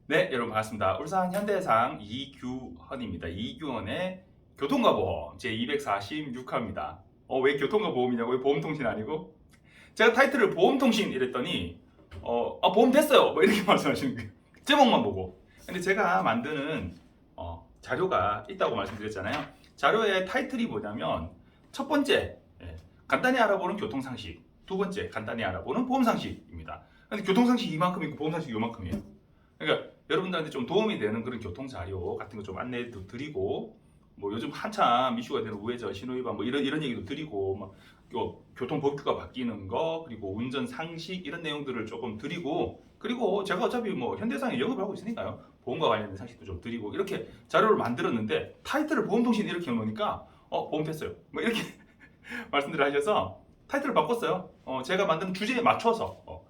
네, 여러분 반갑습니다. 울산 현대해상 이규헌입니다. 이규헌의 교통과 보험 제246화입니다. 왜 교통과 보험이냐고? 왜 보험통신 아니고? 제가 타이틀을 보험통신 이랬더니 보험 됐어요. 뭐 이렇게 말씀하시는 거예요. 제목만 보고. 근데 제가 만드는 자료가 있다고 말씀드렸잖아요. 자료의 타이틀이 뭐냐면 첫 번째, 간단히 알아보는 교통상식. 두 번째, 간단히 알아보는 보험상식입니다. 근데 교통상식 이만큼 있고 보험상식 이만큼이에요. 그러니까 여러분들한테 좀 도움이 되는 그런 교통 자료 같은 거 좀 안내도 드리고, 뭐 요즘 한참 이슈가 되는 우회전, 신호위반 뭐 이런 얘기도 드리고, 막 교통 법규가 바뀌는 거, 그리고 운전 상식 이런 내용들을 조금 드리고, 그리고 제가 어차피 뭐 현대해상에 영업을 하고 있으니까요, 보험과 관련된 상식도 좀 드리고 이렇게 자료를 만들었는데 타이틀을 보험통신 이렇게 해놓으니까 보험 됐어요. 뭐 이렇게 말씀들을 하셔서 타이틀을 바꿨어요. 제가 만든 주제에 맞춰서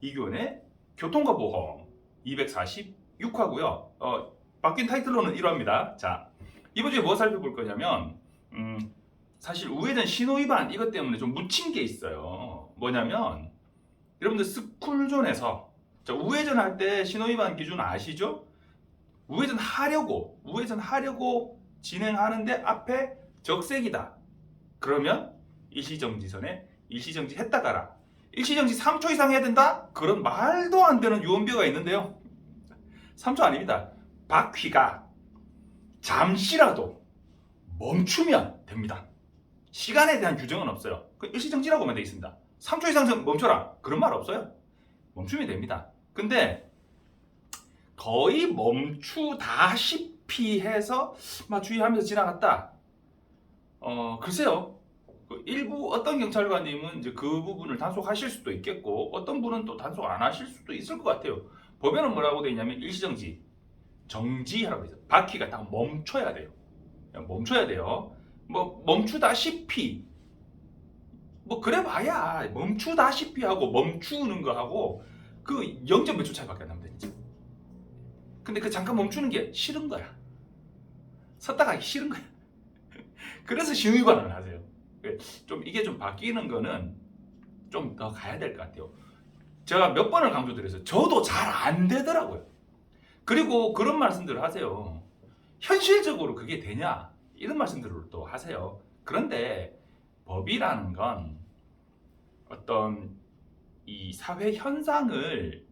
이규헌의 교통과 보험 246화고요. 바뀐 타이틀로는 1화입니다. 자, 이번 주에 뭐 살펴볼 거냐면 사실 우회전 신호위반 이것 때문에 좀 묻힌 게 있어요. 뭐냐면 여러분들 스쿨존에서 우회전 할 때 신호위반 기준 아시죠? 우회전 하려고 진행하는데 앞에 적색이다. 그러면 일시정지선에 일시정지 했다 가라. 일시정지 3초 이상 해야 된다? 그런 말도 안 되는 유언비어가 있는데요. 3초 아닙니다. 바퀴가 잠시라도 멈추면 됩니다. 시간에 대한 규정은 없어요. 일시정지라고만 되어 있습니다. 3초 이상 멈춰라. 그런 말 없어요. 멈추면 됩니다. 근데 거의 멈추다시피 해서 막 주의하면서 지나갔다. 글쎄요. 일부 어떤 경찰관님은 이제 그 부분을 단속하실 수도 있겠고, 어떤 분은 또 단속 안 하실 수도 있을 것 같아요. 법에는 뭐라고 되어 있냐면 일시정지, 정지하라고 되어 있어요. 바퀴가 딱 멈춰야 돼요. 멈춰야 돼요. 뭐 멈추다시피, 뭐 그래봐야 멈추다시피 하고 멈추는 거 하고 그 0. 몇 초 차이밖에 안 납니다, 진짜. 근데 그 잠깐 멈추는 게 싫은 거야. 섰다 가기 싫은 거야. 그래서 신호위반을 하세요. 좀 이게 좀 바뀌는 거는 좀 더 가야 될 것 같아요. 제가 몇 번을 강조드렸어요. 저도 잘 안 되더라고요. 그리고 그런 말씀들을 하세요. 현실적으로 그게 되냐? 이런 말씀들을 또 하세요. 그런데 법이라는 건 어떤 이 사회 현상을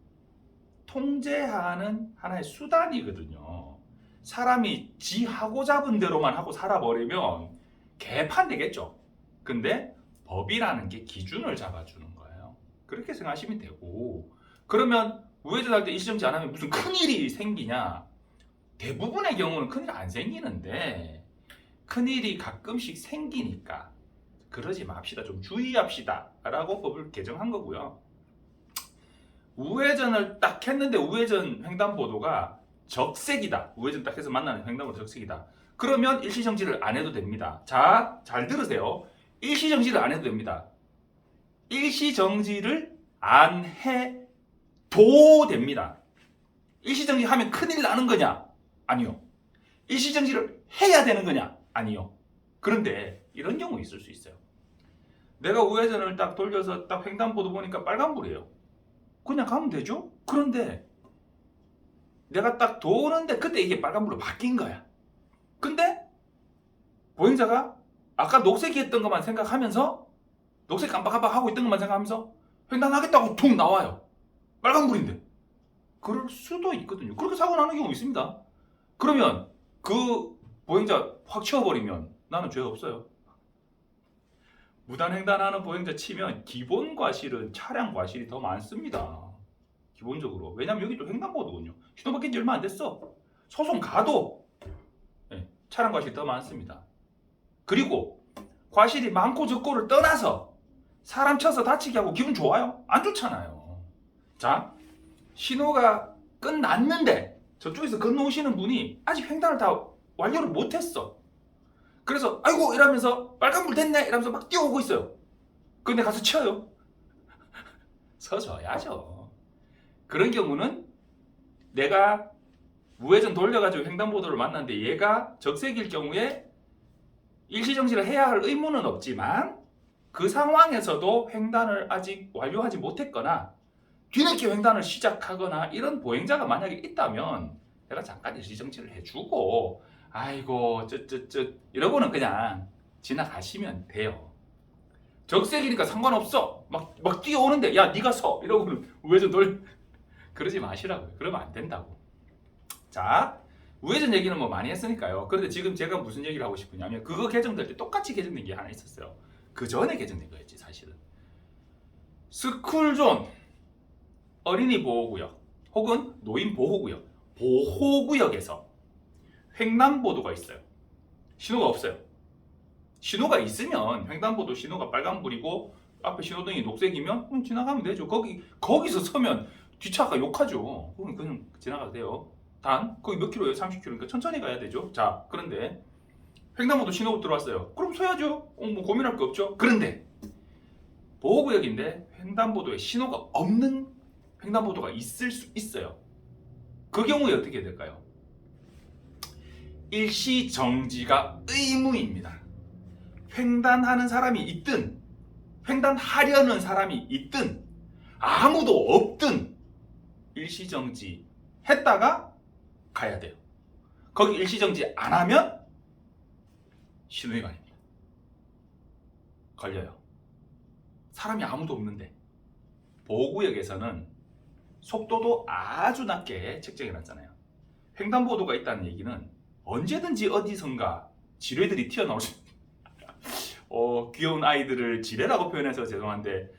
통제하는 하나의 수단이거든요. 사람이 지 하고 잡은 대로만 하고 살아버리면 개판되겠죠. 근데 법이라는 게 기준을 잡아주는 거예요. 그렇게 생각하시면 되고, 그러면 우회전할 때 일시정지 안 하면 무슨 큰일이 생기냐? 대부분의 경우는 큰일 안 생기는데 큰일이 가끔씩 생기니까 그러지 맙시다. 좀 주의합시다 라고 법을 개정한 거고요. 우회전을 딱 했는데 우회전 횡단보도가 적색이다. 우회전 딱 해서 만나는 횡단보도 적색이다. 그러면 일시정지를 안 해도 됩니다. 자, 잘 들으세요. 일시정지를 안 해도 됩니다. 일시정지를 안 해도 됩니다. 일시정지 하면 큰일 나는 거냐? 아니요. 일시정지를 해야 되는 거냐? 아니요. 그런데 이런 경우 있을 수 있어요. 내가 우회전을 딱 돌려서 딱 횡단보도 보니까 빨간불이에요. 그냥 가면 되죠? 그런데 내가 딱 도는데 그때 이게 빨간불로 바뀐 거야. 근데 보행자가 아까 녹색이 했던 것만 생각하면서 녹색 깜빡깜빡 하고 있던 것만 생각하면서 횡단하겠다고 툭 나와요. 빨간불인데. 그럴 수도 있거든요. 그렇게 사고 나는 경우 있습니다. 그러면 그 보행자 확 치워버리면 나는 죄 없어요. 무단횡단하는 보행자 치면 기본 과실은 차량 과실이 더 많습니다. 기본적으로. 왜냐면 여기 또 횡단보도군요. 신호 바뀐 지 얼마 안 됐어. 소송 가도 차량 과실이 더 많습니다. 그리고 과실이 많고 적고를 떠나서 사람 쳐서 다치게 하고 기분 좋아요? 안 좋잖아요. 자, 신호가 끝났는데 저쪽에서 건너오시는 분이 아직 횡단을 다 완료를 못했어. 그래서 아이고 이러면서 빨간불 됐네 이러면서 막 뛰어오고 있어요. 근데 가서 쳐요. 서줘야죠. 그런 경우는 내가 우회전 돌려가지고 횡단보도를 만났는데 얘가 적색일 경우에 일시정지를 해야 할 의무는 없지만 그 상황에서도 횡단을 아직 완료하지 못했거나 뒤늦게 횡단을 시작하거나 이런 보행자가 만약에 있다면 내가 잠깐 일시정지를 해주고 아이고 이러고는 그냥 지나가시면 돼요. 적색이니까 상관없어. 막 뛰어오는데 야 네가 서 이러고는 우회전 돌 그러지 마시라고요. 그러면 안 된다고. 자, 우회전 얘기는 뭐 많이 했으니까요. 그런데 지금 제가 무슨 얘기를 하고 싶으냐면 그거 개정될 때 똑같이 개정된 게 하나 있었어요. 그 전에 개정된 거였지 사실은. 스쿨존, 어린이 보호구역 혹은 노인 보호구역, 보호구역에서 횡단보도가 있어요. 신호가 없어요. 신호가 있으면 횡단보도 신호가 빨간불이고 앞에 신호등이 녹색이면 지나가면 되죠. 거기서 서면 뒷차가 욕하죠. 그냥 지나가도 돼요. 단 거기 몇 킬로예요? 30km니까 천천히 가야 되죠. 자, 그런데 횡단보도 신호가 들어왔어요. 그럼 서야죠. 뭐 고민할 거 없죠. 그런데 보호구역인데 횡단보도에 신호가 없는 횡단보도가 있을 수 있어요. 그 경우에 어떻게 될까요? 일시정지가 의무입니다. 횡단하는 사람이 있든 횡단하려는 사람이 있든 아무도 없든 일시정지 했다가 가야 돼요. 거기 일시정지 안 하면 신호위반입니다. 걸려요. 사람이 아무도 없는데. 보호구역에서는 속도도 아주 낮게 책정해 놨잖아요. 횡단보도가 있다는 얘기는 언제든지 어디선가 지뢰들이 튀어나올 수 있습니다. 귀여운 아이들을 지뢰라고 표현해서 죄송한데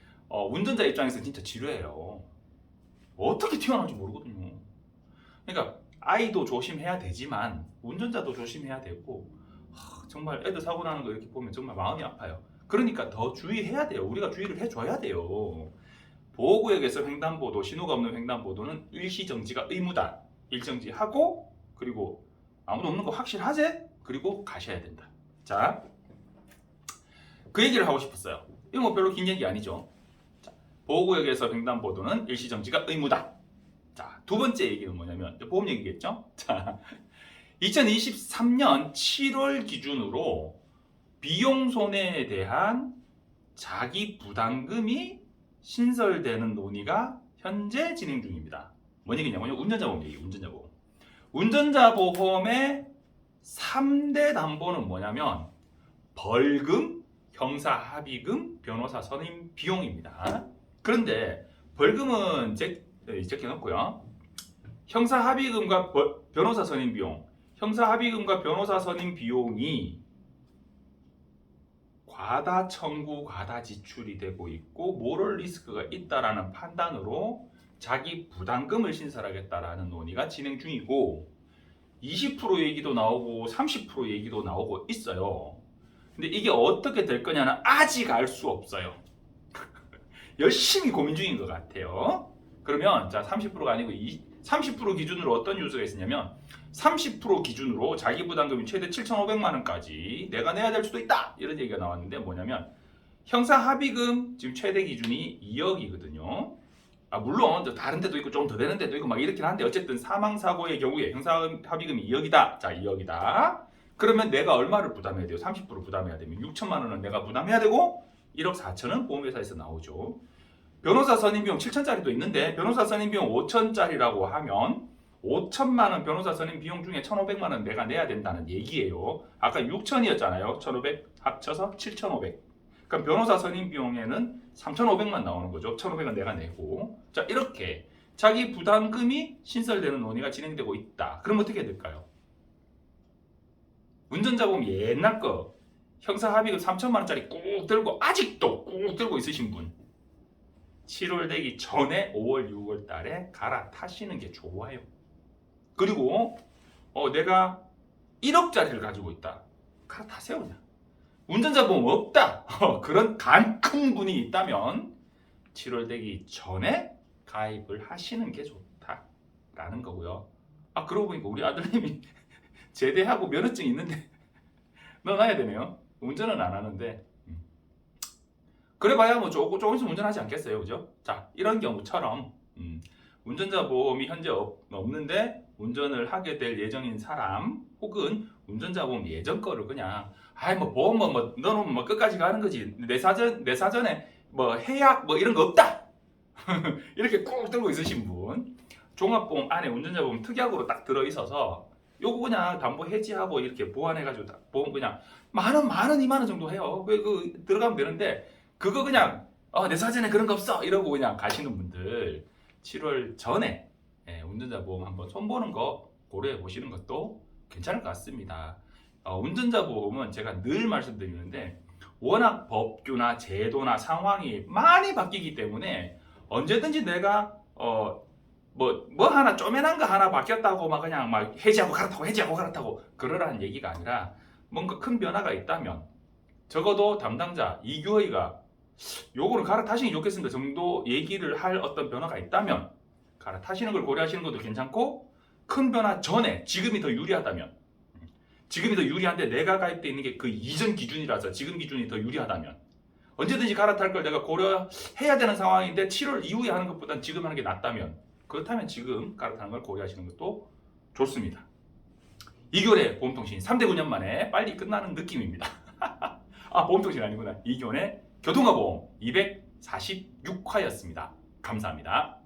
운전자 입장에서 진짜 지뢰예요. 어떻게 튀어나올지 모르거든요. 그러니까 아이도 조심해야 되지만 운전자도 조심해야 되고 정말 애들 사고 나는 거 이렇게 보면 정말 마음이 아파요. 그러니까 더 주의해야 돼요. 우리가 주의를 해줘야 돼요. 보호구역에서 횡단보도, 신호가 없는 횡단보도는 일시정지가 의무다. 일정지하고 그리고 아무도 없는 거 확실하지? 그리고 가셔야 된다. 자, 그 얘기를 하고 싶었어요. 이거 뭐 별로 긴 얘기 아니죠. 자, 보호구역에서 횡단보도는 일시정지가 의무다. 자, 두 번째 얘기는 뭐냐면 보험 얘기겠죠. 자, 2023년 7월 기준으로 비용 손해에 대한 자기 부담금이 신설되는 논의가 현재 진행 중입니다. 뭔 얘기냐면요. 운전자보험 얘기, 운전자보험. 운전자보험의 3대 담보는 뭐냐면 벌금, 형사합의금, 변호사 선임 비용입니다. 그런데 벌금은 제껴놓고요. 형사합의금과 변호사 선임 비용, 형사합의금과 변호사 선임 비용이 과다 청구, 과다 지출이 되고 있고 모럴 리스크가 있다라는 판단으로 자기 부담금을 신설하겠다라는 논의가 진행 중이고 20% 얘기도 나오고 30% 얘기도 나오고 있어요. 근데 이게 어떻게 될 거냐는 아직 알 수 없어요. 열심히 고민 중인 것 같아요. 그러면 자 30%가 아니고 30% 기준으로 어떤 뉴스가 있었냐면 30% 기준으로 자기 부담금이 최대 7,500만 원까지 내가 내야 될 수도 있다 이런 얘기가 나왔는데 뭐냐면 형사 합의금 지금 최대 기준이 2억이거든요. 물론 다른 데도 있고 좀 더 되는 데도 있고 막 이렇긴 한데 어쨌든 사망 사고의 경우에 형사 합의금이 2억이다. 자 2억이다. 그러면 내가 얼마를 부담해야 돼요? 30% 부담해야 되면 6천만 원은 내가 부담해야 되고 1억 4천은 보험회사에서 나오죠. 변호사 선임비용 7천짜리도 있는데 변호사 선임비용 5천짜리라고 하면 5천만 원 변호사 선임 비용 중에 1,500만 원 내가 내야 된다는 얘기예요. 아까 6천이었잖아요. 1,500 합쳐서 7,500. 그럼 변호사 선임 비용에는 3,500만 나오는 거죠. 1,500은 내가 내고. 자, 이렇게 자기 부담금이 신설되는 논의가 진행되고 있다. 그럼 어떻게 될까요? 운전자보험 옛날 거 형사 합의금 3천만 원짜리 꾹 들고 아직도 꾹 들고 있으신 분 7월 되기 전에 5월 6월 달에 갈아타시는 게 좋아요. 그리고 내가 1억짜리를 가지고 있다. 갈아타세요 그냥. 운전자 보험 없다. 그런 큰 분이 있다면 7월 되기 전에 가입을 하시는 게 좋다라는 거고요. 그러고 보니까 우리 아들님이 제대하고 면허증 있는데 넣어놔야 되네요. 운전은 안 하는데 그래봐야 뭐 조금 있으면 운전하지 않겠어요, 그죠? 자, 이런 경우처럼 운전자 보험이 현재 없는데 운전을 하게 될 예정인 사람 혹은 운전자 보험 예전 거를 그냥 뭐 보험 넣어놓으면 끝까지 가는 거지 내 사전에 뭐 해약 뭐 이런 거 없다. 이렇게 꾹 들고 있으신 분, 종합보험 안에 운전자 보험 특약으로 딱 들어있어서 요거 그냥 담보 해지하고 이렇게 보완해가지고 보험 그냥 만 원, 2만 원 정도 해요. 그 들어가면 되는데 그거 그냥 내 사전에 그런 거 없어 이러고 그냥 가시는 분들 7월 전에 운전자 보험 한번 손보는 거 고려해 보시는 것도 괜찮을 것 같습니다. 운전자 보험은 제가 늘 말씀드리는데 워낙 법규나 제도나 상황이 많이 바뀌기 때문에 언제든지 내가 뭐 하나 쪼매난 거 하나 바뀌었다고 막 그냥 막 해지하고 갈아타고 그러라는 얘기가 아니라 뭔가 큰 변화가 있다면 적어도 담당자 이규호이가 요거를 갈아타시는 게 좋겠습니다 정도 얘기를 할 어떤 변화가 있다면 갈아타시는 걸 고려하시는 것도 괜찮고, 큰 변화 전에 지금이 더 유리하다면, 지금이 더 유리한데 내가 가입돼 있는 게 그 이전 기준이라서 지금 기준이 더 유리하다면 언제든지 갈아탈 걸 내가 고려해야 되는 상황인데 7월 이후에 하는 것보단 지금 하는 게 낫다면, 그렇다면 지금 갈아타는 걸 고려하시는 것도 좋습니다. 2개월의 보험통신 3대 9년 만에 빨리 끝나는 느낌입니다. 보험통신 아니구나. 2개월의 교통과 보험 246화였습니다. 감사합니다.